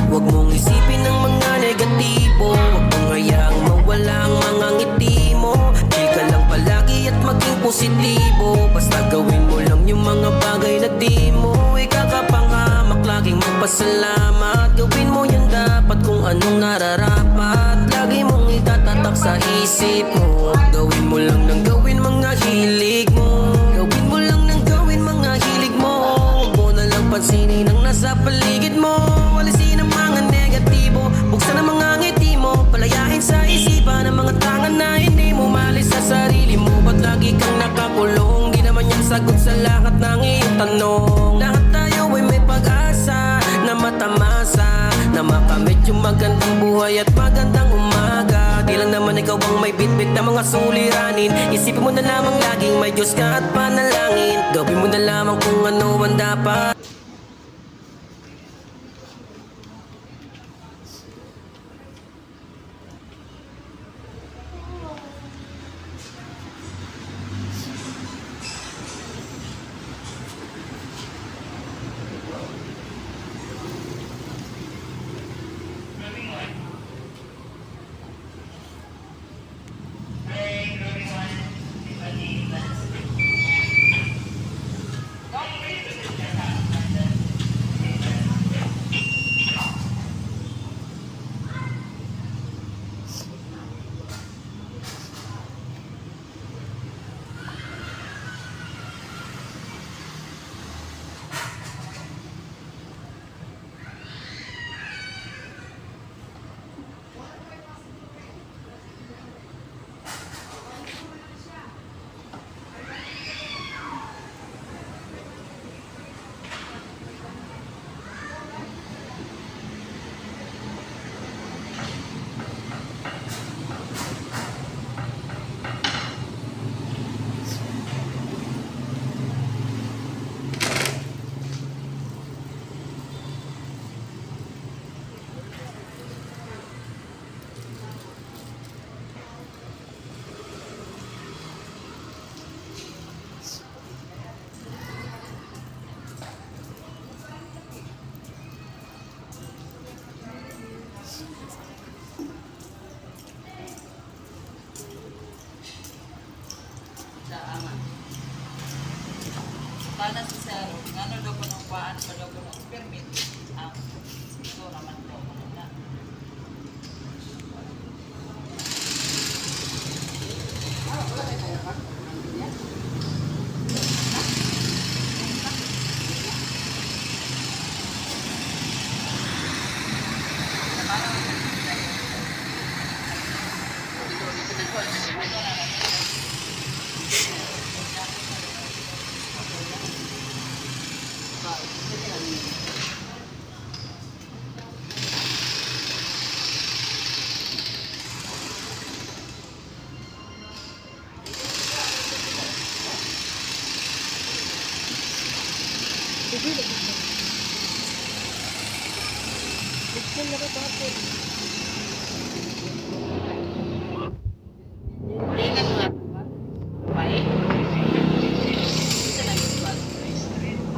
Huwag mong isipin ng mga negatibo, huwag mong hayaang mawala ang mga ngiti mo. Chill ka lang palagi at maging positibo, basta gawin mo lang yung mga bagay na di mo ikakapangamak. Laging magpasalamat, gawin mo yung dapat kung anong nararapat. Lagi mong itatatak sa isip mo, gawin mo lang ng gawin mga hilig mo. Gawin mo lang ng gawin mga hilig mo. Huwag mo na lang pansinin ang nasa paligid mo. Walisin ang mga negatibo, buksan ang mga ngiti mo. Palayain sa isipan ang mga tangan na hindi mo malis sa sarili mo. Ba't lagi kang nakakulong? Di naman yan sagot sa lahat ng iyong tanong. Lahat tayo ay may pag-asa na matamasa, na makamit yung magandang buhay at magandang umaga. Di lang naman ikaw ang may bitbit na mga suliranin. Isipin mo na lamang laging may Diyos ka at panalangin. Gawin mo na lamang kung ano ang dapat. Sana si Sir, ano daw ko ng paan pa daw ko ng permit. Ito naman daw ko na. Wala kayo kaya pa?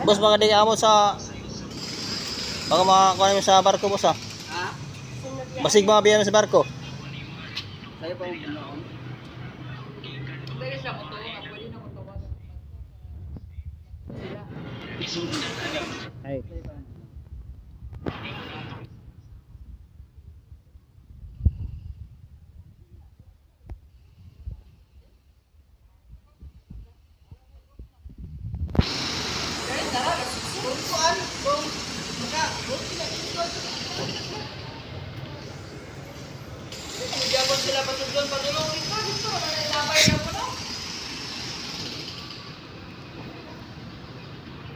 Boss, baka di amo sa baka makakuha mo sa barko, boss, ha? Ha? Basig mga biyan sa barko. Kayo pa yung bunoon? Pwede siya ko pwede na ko tawas. Ay. Diyan sila patulong patulungin ko dito na labay na ko no.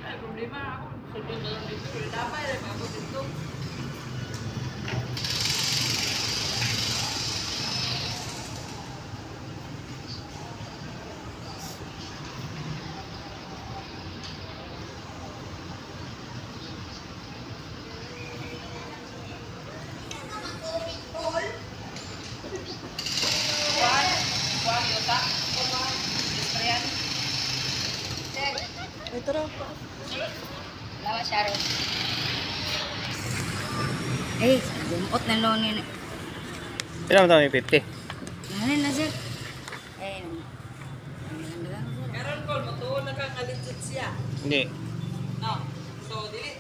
Ay problema ako. Sundon na lang dito labay na ako dito. Ito raw. Lawa Sharon. Eh, gumot na loan yun. Ilan mo 50? Ano na sir? Eh, Karon ko, matuon na kang alinsit siya. Hindi. No. So, dili